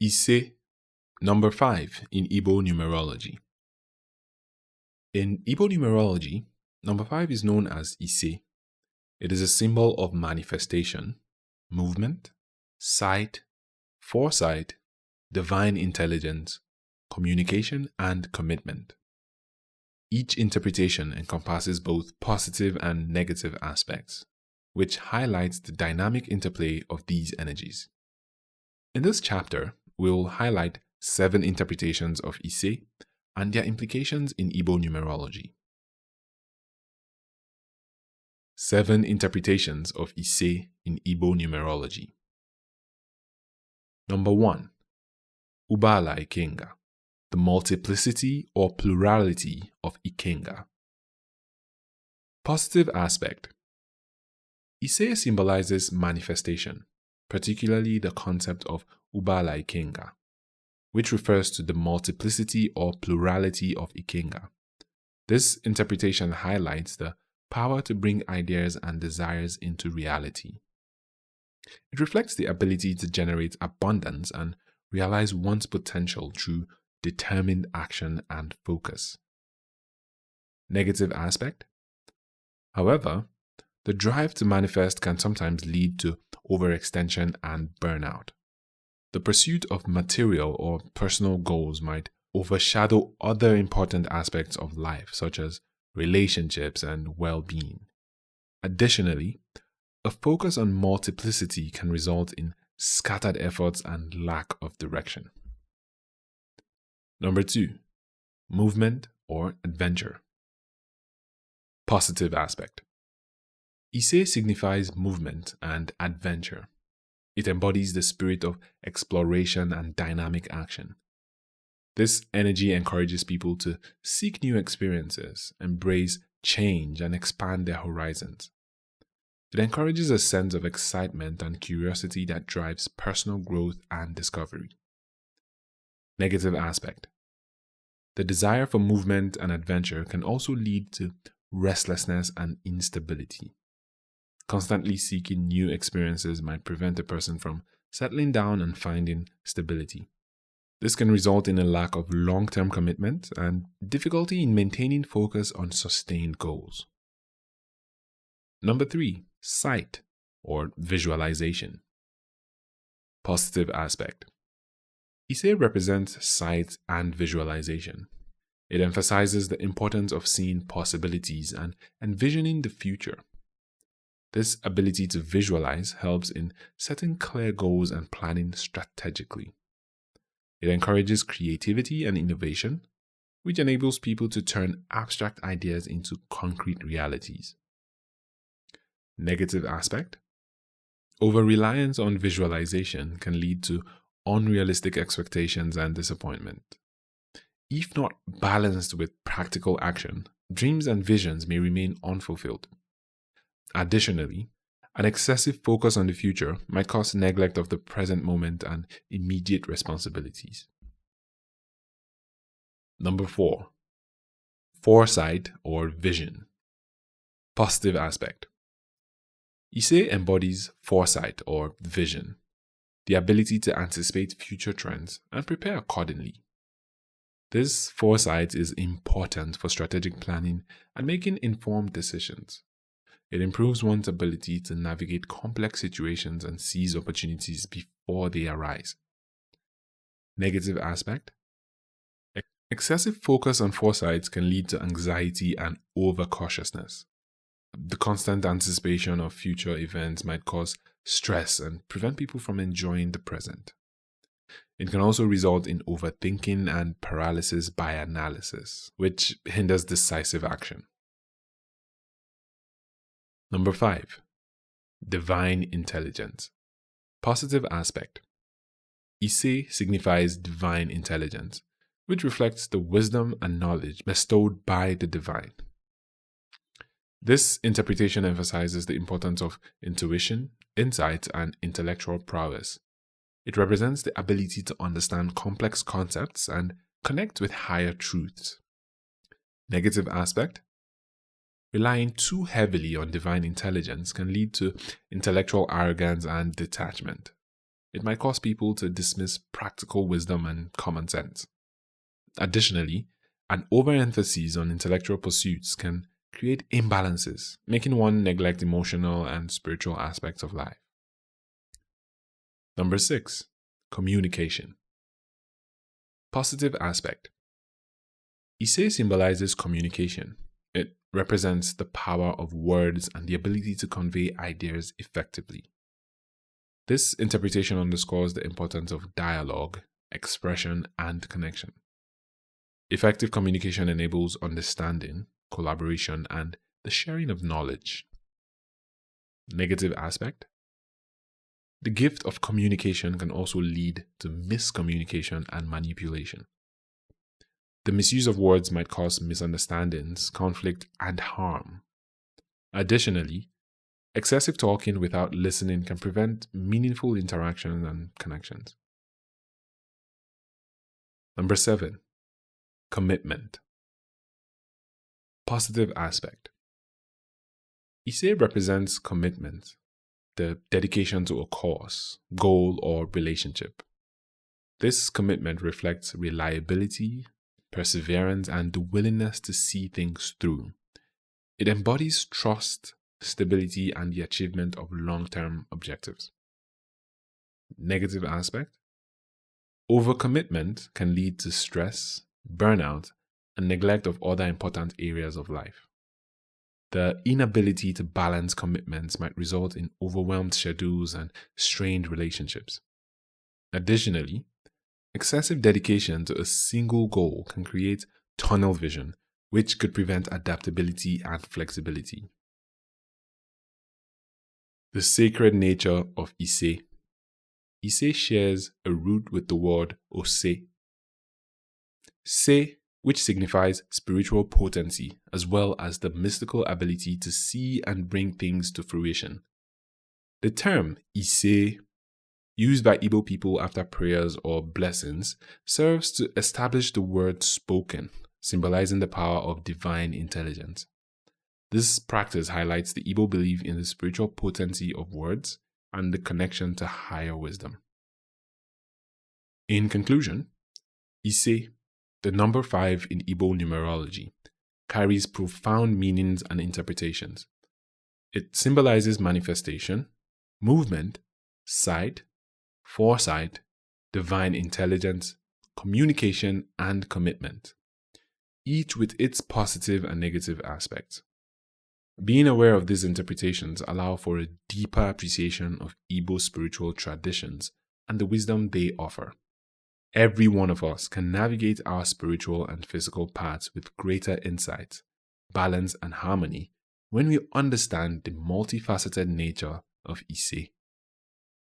Ise, number 5 in Igbo Numerology. In Igbo Numerology, number 5 is known as Ise. It is a symbol of manifestation, movement, sight, foresight, divine intelligence, communication, and commitment. Each interpretation encompasses both positive and negative aspects, which highlights the dynamic interplay of these energies. In this chapter, we'll highlight 7 interpretations of Ise and their implications in Igbo Numerology. 7 interpretations of Ise in Igbo Numerology. Number 1. Ubala Ikenga, the multiplicity or plurality of Ikenga. Positive aspect. Ise symbolizes manifestation, particularly the concept of Ubala Ikenga, which refers to the multiplicity or plurality of Ikenga. This interpretation highlights the power to bring ideas and desires into reality. It reflects the ability to generate abundance and realize one's potential through determined action and focus. Negative aspect. However, the drive to manifest can sometimes lead to overextension and burnout. The pursuit of material or personal goals might overshadow other important aspects of life, such as relationships and well-being. Additionally, a focus on multiplicity can result in scattered efforts and lack of direction. Number 2. Movement or adventure. Positive aspect. Ise signifies movement and adventure. It embodies the spirit of exploration and dynamic action. This energy encourages people to seek new experiences, embrace change, and expand their horizons. It encourages a sense of excitement and curiosity that drives personal growth and discovery. Negative aspect. The desire for movement and adventure can also lead to restlessness and instability. Constantly seeking new experiences might prevent a person from settling down and finding stability. This can result in a lack of long-term commitment and difficulty in maintaining focus on sustained goals. Number 3. Sight or visualization. Positive aspect. Ise represents sight and visualization. It emphasizes the importance of seeing possibilities and envisioning the future. This ability to visualize helps in setting clear goals and planning strategically. It encourages creativity and innovation, which enables people to turn abstract ideas into concrete realities. Negative aspect. Over-reliance on visualization can lead to unrealistic expectations and disappointment. If not balanced with practical action, dreams and visions may remain unfulfilled. Additionally, an excessive focus on the future might cause neglect of the present moment and immediate responsibilities. Number 4. Foresight or vision. Positive aspect. Ise embodies foresight or vision, the ability to anticipate future trends and prepare accordingly. This foresight is important for strategic planning and making informed decisions. It improves one's ability to navigate complex situations and seize opportunities before they arise. Negative aspect. Excessive focus on foresight can lead to anxiety and overcautiousness. The constant anticipation of future events might cause stress and prevent people from enjoying the present. It can also result in overthinking and paralysis by analysis, which hinders decisive action. Number 5. Divine intelligence. Positive aspect. Ise signifies divine intelligence, which reflects the wisdom and knowledge bestowed by the divine. This interpretation emphasizes the importance of intuition, insight, and intellectual prowess. It represents the ability to understand complex concepts and connect with higher truths. Negative aspect. Relying too heavily on divine intelligence can lead to intellectual arrogance and detachment. it might cause people to dismiss practical wisdom and common sense. Additionally, an overemphasis on intellectual pursuits can create imbalances, making one neglect emotional and spiritual aspects of life. Number 6, communication. Positive aspect. Ise symbolizes communication. It represents the power of words and the ability to convey ideas effectively. This interpretation underscores the importance of dialogue, expression, and connection. Effective communication enables understanding, collaboration, and the sharing of knowledge. Negative aspect. The gift of communication can also lead to miscommunication and manipulation. The misuse of words might cause misunderstandings, conflict, and harm. Additionally, excessive talking without listening can prevent meaningful interactions and connections. Number 7, commitment. Positive aspect. Ise represents commitment, the dedication to a cause, goal, or relationship. This commitment reflects reliability, perseverance, and the willingness to see things through. It embodies trust, stability, and the achievement of long-term objectives. Negative aspect. Overcommitment can lead to stress, burnout, and neglect of other important areas of life. The inability to balance commitments might result in overwhelmed schedules and strained relationships. Additionally, excessive dedication to a single goal can create tunnel vision, which could prevent adaptability and flexibility. The sacred nature of Ise. Ise shares a root with the word Ose. Se, which signifies spiritual potency, as well as the mystical ability to see and bring things to fruition. The term Ise, used by Igbo people after prayers or blessings, serves to establish the word spoken, symbolizing the power of divine intelligence. This practice highlights the Igbo belief in the spiritual potency of words and the connection to higher wisdom. In conclusion, Ise, the number 5 in Igbo numerology, carries profound meanings and interpretations. It symbolizes manifestation, movement, sight, foresight, divine intelligence, communication, and commitment, each with its positive and negative aspects. Being aware of these interpretations allow for a deeper appreciation of Igbo spiritual traditions and the wisdom they offer. Every one of us can navigate our spiritual and physical paths with greater insight, balance, and harmony when we understand the multifaceted nature of Ise.